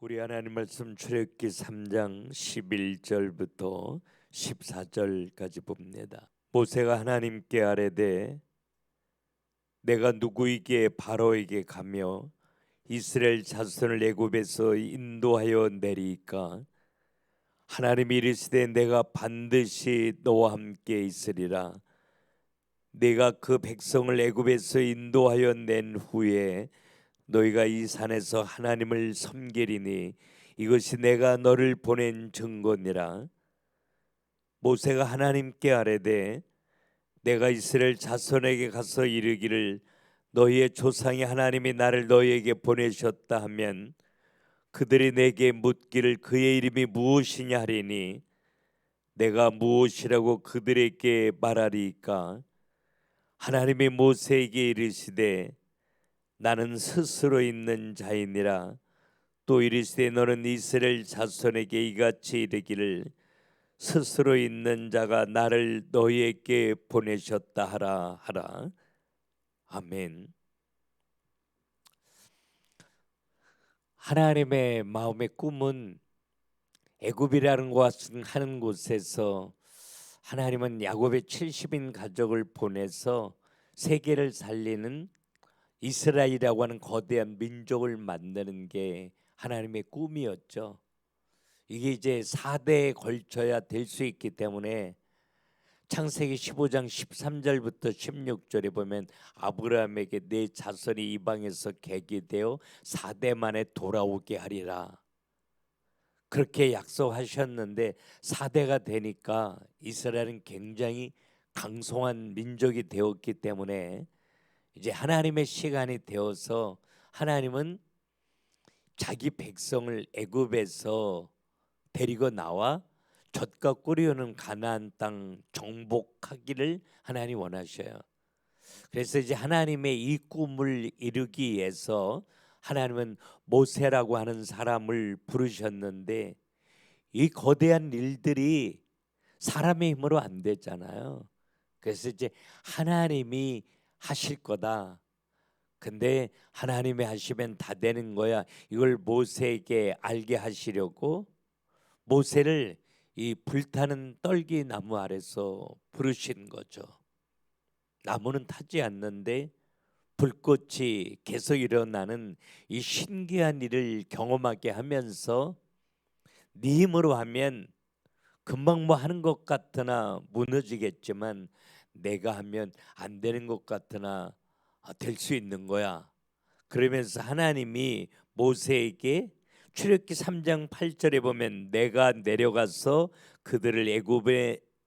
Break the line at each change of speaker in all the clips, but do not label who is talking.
우리 하나님 말씀 출애굽기 3장 11절부터 14절까지 봅니다. 모세가 하나님께 아뢰되 내가 누구에게 바로에게 가며 이스라엘 자손을 애굽에서 인도하여 내리까 하나님이 이르시되 내가 반드시 너와 함께 있으리라. 내가 그 백성을 애굽에서 인도하여 낸 후에 너희가 이 산에서 하나님을 섬기리니 이것이 내가 너를 보낸 증거니라. 모세가 하나님께 아뢰되 내가 이스라엘 자손에게 가서 이르기를 너희의 조상의 하나님이 나를 너희에게 보내셨다 하면 그들이 내게 묻기를 그의 이름이 무엇이냐 하리니 내가 무엇이라고 그들에게 말하리까. 하나님이 모세에게 이르시되 나는 스스로 있는 자이니라. 또 이르시되 너는 이스라엘 자손에게 이같이 이르기를 스스로 있는 자가 나를 너희에게 보내셨다 하라. 아멘. 하나님의 마음의 꿈은 애굽이라는 것은 하는 곳에서 하나님은 야곱의 70인 가족을 보내서 세계를 살리는 이스라엘이라고 하는 거대한 민족을 만드는 게 하나님의 꿈이었죠. 이게 이제 4대에 걸쳐야 될 수 있기 때문에 창세기 15장 13절부터 16절에 보면 아브라함에게 내 자손이 이방에서 계기되어 4대 만에 돌아오게 하리라 그렇게 약속하셨는데 4대가 되니까 이스라엘은 굉장히 강성한 민족이 되었기 때문에 이제 하나님의 시간이 되어서 하나님은 자기 백성을 애굽에서 데리고 나와 젖과 꿀이 흐르는 가나안 땅 정복하기를 하나님 원하셔요. 그래서 이제 하나님의 이 꿈을 이루기 위해서 하나님은 모세라고 하는 사람을 부르셨는데 이 거대한 일들이 사람의 힘으로 안 되잖아요. 그래서 이제 하나님이 하실 거다. 근데 하나님이 하시면 다 되는 거야. 이걸 모세에게 알게 하시려고 모세를 이 불타는 떨기 나무 아래서 부르신 거죠. 나무는 타지 않는데 불꽃이 계속 일어나는 이 신기한 일을 경험하게 하면서 네 힘으로 하면 금방 뭐 하는 것 같으나 무너지겠지만 내가 하면 안 되는 것 같으나 될 수 있는 거야. 그러면서 하나님이 모세에게 출애굽기 3장 8절에 보면 내가 내려가서 그들을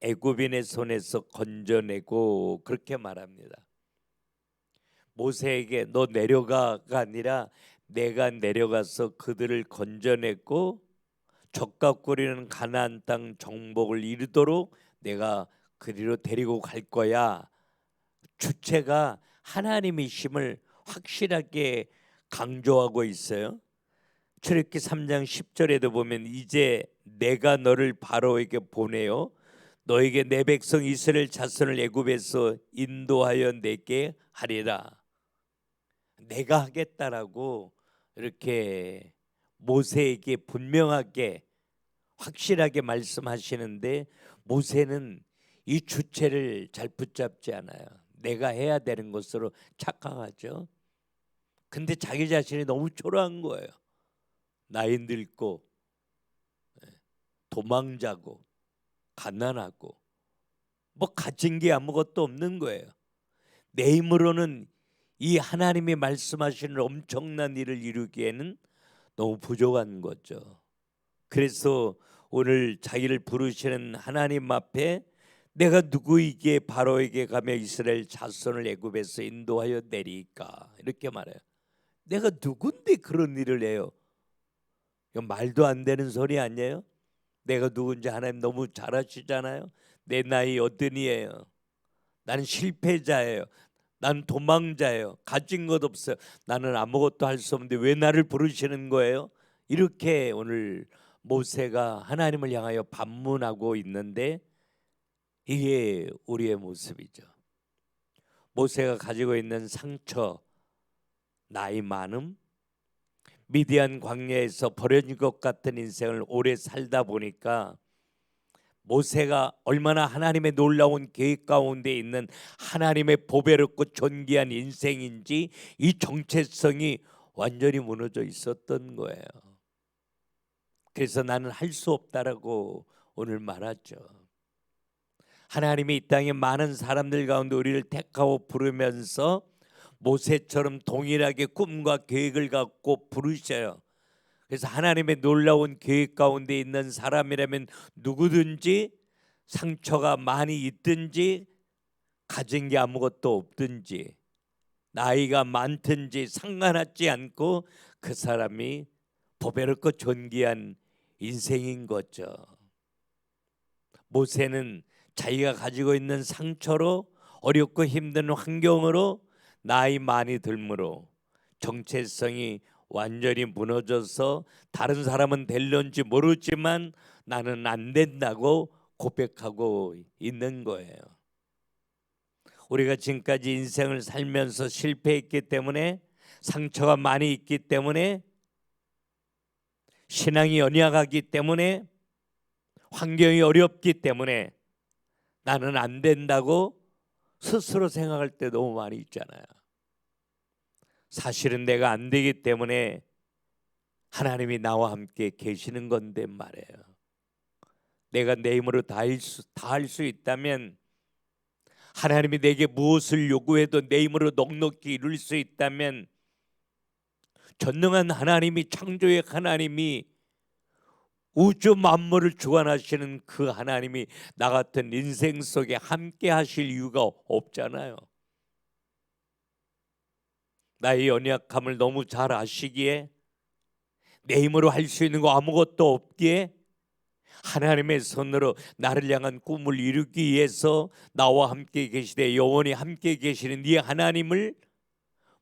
애굽인의 손에서 건져내고 그렇게 말합니다. 모세에게 너 내려가가 아니라 내가 내려가서 그들을 건져내고 젖과 꿀이는 가나안 땅 정복을 이루도록 내가 그리로 데리고 갈 거야. 주체가 하나님이심을 확실하게 강조하고 있어요. 출애굽기 3장 10절에도 보면 이제 내가 너를 바로에게 보내어 너에게 내 백성 이스라엘 자손을 애굽에서 인도하여 내게 하리라. 내가 하겠다라고 이렇게 모세에게 분명하게 확실하게 말씀하시는데 모세는 이 주체를 잘 붙잡지 않아요. 내가 해야 되는 것으로 착각하죠. 근데 자기 자신이 너무 초라한 거예요. 나이 늙고 도망자고 가난하고 뭐 가진 게 아무것도 없는 거예요. 내 힘으로는 이 하나님이 말씀하시는 엄청난 일을 이루기에는 너무 부족한 거죠. 그래서 오늘 자기를 부르시는 하나님 앞에 내가 누구에게 바로에게 가며 이스라엘 자손을 애굽에서 인도하여 내리까 이렇게 말해요. 내가 누군데 그런 일을 해요? 이거 말도 안 되는 소리 아니에요? 내가 누군지 하나님 너무 잘 아시잖아요. 내 나이 어떠니에요? 나는 실패자예요. 나는 도망자예요. 가진 것 없어요. 나는 아무것도 할 수 없는데 왜 나를 부르시는 거예요? 이렇게 오늘 모세가 하나님을 향하여 반문하고 있는데 이게 우리의 모습이죠. 모세가 가지고 있는 상처, 나이 많음, 미디안 광야에서 버려진 것 같은 인생을 오래 살다 보니까 모세가 얼마나 하나님의 놀라운 계획 가운데 있는 하나님의 보배롭고 존귀한 인생인지 이 정체성이 완전히 무너져 있었던 거예요. 그래서 나는 할 수 없다라고 오늘 말하죠. 하나님이 이 땅에 많은 사람들 가운데 우리를 택하고 부르면서 모세처럼 동일하게 꿈과 계획을 갖고 부르셔요. 그래서 하나님의 놀라운 계획 가운데 있는 사람이라면 누구든지 상처가 많이 있든지 가진 게 아무것도 없든지 나이가 많든지 상관하지 않고 그 사람이 보배롭고 존귀한 인생인 거죠. 모세는 자기가 가지고 있는 상처로 어렵고 힘든 환경으로 나이 많이 들므로 정체성이 완전히 무너져서 다른 사람은 될런지 모르지만 나는 안 된다고 고백하고 있는 거예요. 우리가 지금까지 인생을 살면서 실패했기 때문에 상처가 많이 있기 때문에 신앙이 연약하기 때문에 환경이 어렵기 때문에 나는 안 된다고 스스로 생각할 때 너무 많이 있잖아요. 사실은 내가 안 되기 때문에 하나님이 나와 함께 계시는 건데 말이에요. 내가 내 힘으로 다 할 수 있다면 하나님이 내게 무엇을 요구해도 내 힘으로 넉넉히 이룰 수 있다면 전능한 하나님이 창조의 하나님이 우주 만물을 주관하시는 그 하나님이 나 같은 인생 속에 함께 하실 이유가 없잖아요. 나의 연약함을 너무 잘 아시기에 내 힘으로 할 수 있는 거 아무것도 없기에 하나님의 손으로 나를 향한 꿈을 이루기 위해서 나와 함께 계시되 영원히 함께 계시는 이 하나님을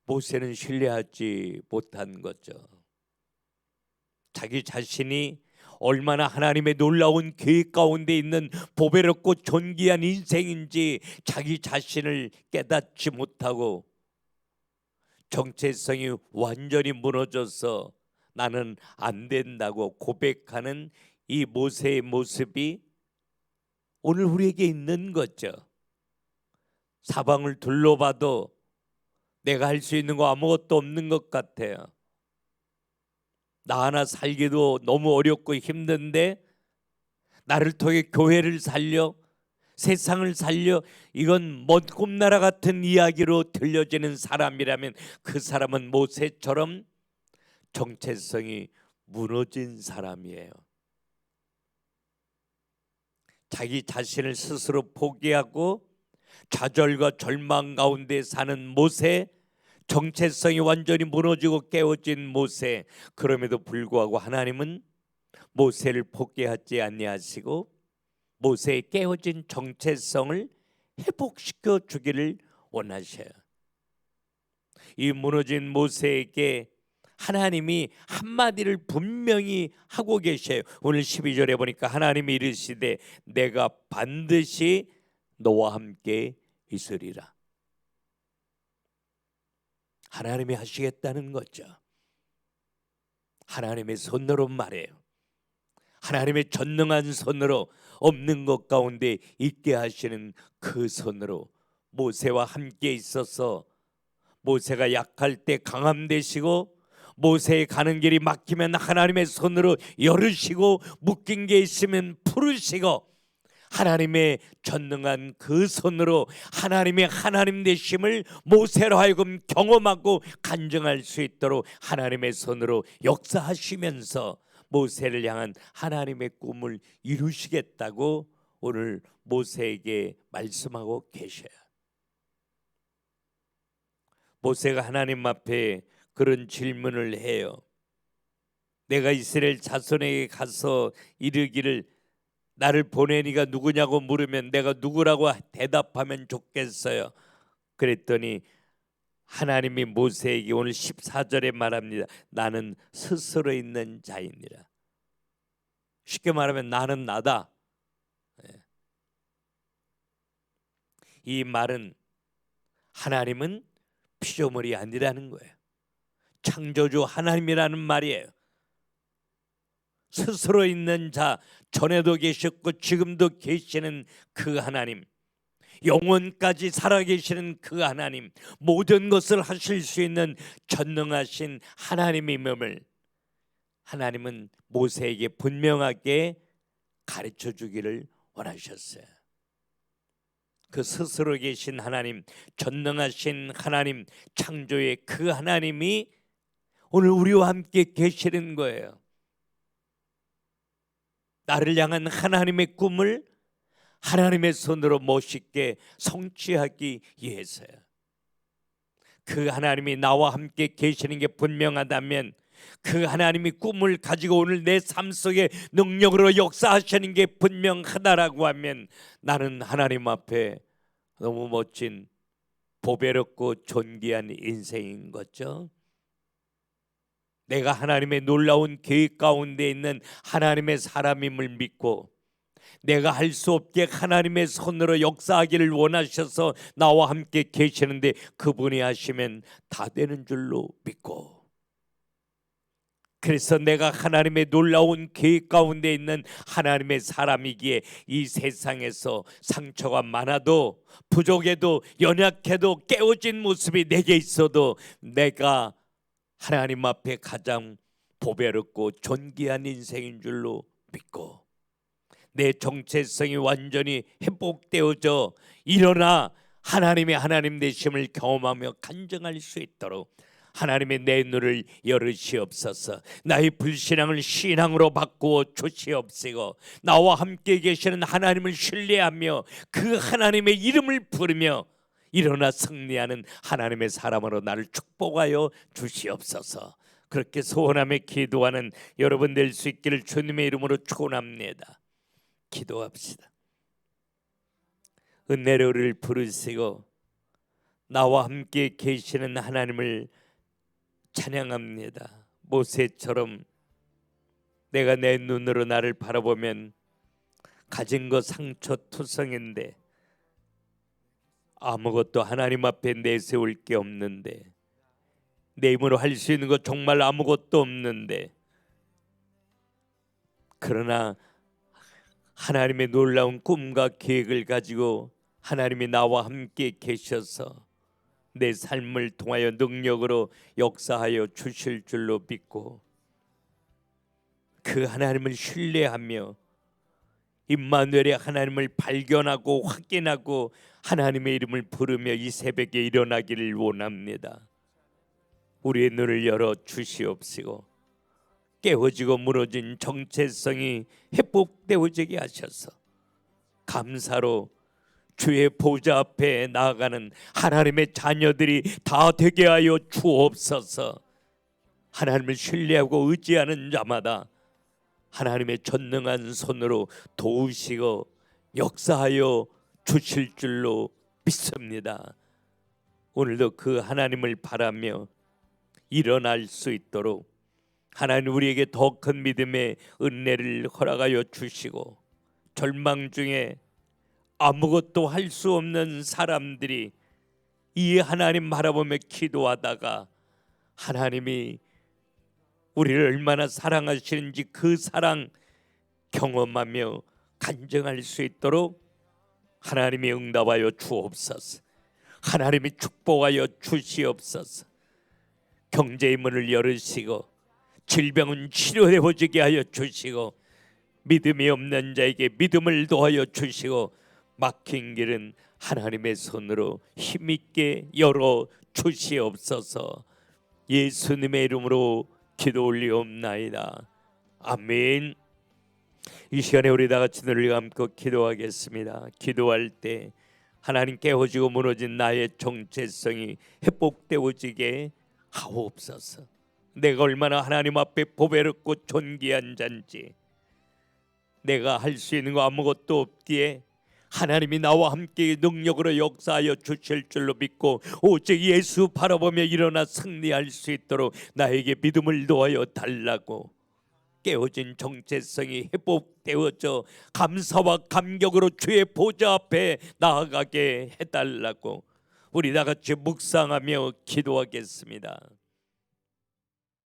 모세는 신뢰하지 못한 거죠. 자기 자신이 얼마나 하나님의 놀라운 계획 가운데 있는 보배롭고 존귀한 인생인지 자기 자신을 깨닫지 못하고 정체성이 완전히 무너져서 나는 안 된다고 고백하는 이 모세의 모습이 오늘 우리에게 있는 거죠. 사방을 둘러봐도 내가 할 수 있는 거 아무것도 없는 것 같아요. 나 하나 살기도 너무 어렵고 힘든데 나를 통해 교회를 살려 세상을 살려 이건 먼 꿈나라 같은 이야기로 들려지는 사람이라면 그 사람은 모세처럼 정체성이 무너진 사람이에요. 자기 자신을 스스로 포기하고 좌절과 절망 가운데 사는 모세, 정체성이 완전히 무너지고 깨어진 모세. 그럼에도 불구하고 하나님은 모세를 포기하지 아니하시고 모세의 깨어진 정체성을 회복시켜 주기를 원하셔요. 이 무너진 모세에게 하나님이 한마디를 분명히 하고 계셔요. 오늘 12절에 보니까 하나님이 이르시되 내가 반드시 너와 함께 있으리라. 하나님이 하시겠다는 거죠. 하나님의 손으로 말해요. 하나님의 전능한 손으로 없는 것 가운데 있게 하시는 그 손으로 모세와 함께 있어서 모세가 약할 때 강함 되시고 모세의 가는 길이 막히면 하나님의 손으로 열으시고 묶인 게 있으면 풀으시고 하나님의 전능한 그 손으로 하나님의 하나님 되심을 모세로 하여금 경험하고 간증할 수 있도록 하나님의 손으로 역사하시면서 모세를 향한 하나님의 꿈을 이루시겠다고 오늘 모세에게 말씀하고 계셔요. 모세가 하나님 앞에 그런 질문을 해요. 내가 이스라엘 자손에게 가서 이르기를 나를 보내니가 누구냐고 물으면 내가 누구라고 대답하면 좋겠어요. 그랬더니 하나님이 모세에게 오늘 14절에 말합니다. 나는 스스로 있는 자이니라. 쉽게 말하면 나는 나다. 이 말은 하나님은 피조물이 아니라는 거예요. 창조주 하나님이라는 말이에요. 스스로 있는 자, 전에도 계셨고 지금도 계시는 그 하나님, 영원까지 살아계시는 그 하나님, 모든 것을 하실 수 있는 전능하신 하나님임을 하나님은 모세에게 분명하게 가르쳐 주기를 원하셨어요. 그 스스로 계신 하나님, 전능하신 하나님, 창조의 그 하나님이 오늘 우리와 함께 계시는 거예요. 나를 향한 하나님의 꿈을 하나님의 손으로 멋있게 성취하기 위해서요. 그 하나님이 나와 함께 계시는 게 분명하다면, 그 하나님이 꿈을 가지고 오늘 내 삶 속에 능력으로 역사하시는 게 분명하다라고 하면 나는 하나님 앞에 너무 멋진 보배롭고 존귀한 인생인 거죠. 내가 하나님의 놀라운 계획 가운데 있는 하나님의 사람임을 믿고, 내가 할 수 없게 하나님의 손으로 역사하기를 원하셔서 나와 함께 계시는데 그분이 하시면 다 되는 줄로 믿고, 그래서 내가 하나님의 놀라운 계획 가운데 있는 하나님의 사람이기에 이 세상에서 상처가 많아도, 부족해도, 연약해도, 깨어진 모습이 내게 있어도 내가 하나님 앞에 가장 보배롭고 존귀한 인생인 줄로 믿고, 내 정체성이 완전히 회복되어져 일어나 하나님의 하나님 되심을 경험하며 간증할 수 있도록 하나님의 내 눈을 열으시옵소서. 나의 불신앙을 신앙으로 바꾸어 주시옵시고, 나와 함께 계시는 하나님을 신뢰하며 그 하나님의 이름을 부르며 일어나 승리하는 하나님의 사람으로 나를 축복하여 주시옵소서. 그렇게 소원하며 기도하는 여러분 될 수 있기를 주님의 이름으로 축원합니다. 기도합시다. 은혜로 우리를 부르시고 나와 함께 계시는 하나님을 찬양합니다. 모세처럼 내가 내 눈으로 나를 바라보면 가진 것 상처투성인데, 아무것도 하나님 앞에 내세울 게 없는데, 내 힘으로 할 수 있는 것 정말 아무것도 없는데, 그러나 하나님의 놀라운 꿈과 계획을 가지고 하나님이 나와 함께 계셔서 내 삶을 통하여 능력으로 역사하여 주실 줄로 믿고, 그 하나님을 신뢰하며 임마누엘의 하나님을 발견하고 확인하고 하나님의 이름을 부르며 이 새벽에 일어나기를 원합니다. 우리의 눈을 열어 주시옵시고 깨어지고 무너진 정체성이 회복되어지게 하셔서 감사로 주의 보좌 앞에 나아가는 하나님의 자녀들이 다 되게 하여 주옵소서. 하나님을 신뢰하고 의지하는 자마다 하나님의 전능한 손으로 도우시고 역사하여 주실 줄로 믿습니다. 오늘도 그 하나님을 바라며 일어날 수 있도록 하나님 우리에게 더 큰 믿음의 은혜를 허락하여 주시고, 절망 중에 아무것도 할 수 없는 사람들이 이 하나님 바라보며 기도하다가 하나님이 우리를 얼마나 사랑하시는지 그 사랑 경험하며 간증할 수 있도록 하나님이 응답하여 주옵소서. 하나님이 축복하여 주시옵소서. 경제의 문을 열으시고 질병은 치료되어지게 하여 주시고, 믿음이 없는 자에게 믿음을 더하여 주시고, 막힌 길은 하나님의 손으로 힘있게 열어 주시옵소서. 예수님의 이름으로 기도 올리옵나이다. 아멘. 이 시간에 우리 다 같이 눈을 감고 기도하겠습니다. 기도할 때 하나님 깨어지고 무너진 나의 정체성이 회복되어지게 하옵소서. 내가 얼마나 하나님 앞에 보배롭고 존귀한 자인지, 내가 할 수 있는 거 아무것도 없기에 하나님이 나와 함께 능력으로 역사하여 주실 줄로 믿고 오직 예수 바라보며 일어나 승리할 수 있도록 나에게 믿음을 더하여 달라고, 깨어진 정체성이 회복되어져 감사와 감격으로 주의 보좌 앞에 나아가게 해달라고 우리 다 같이 묵상하며 기도하겠습니다.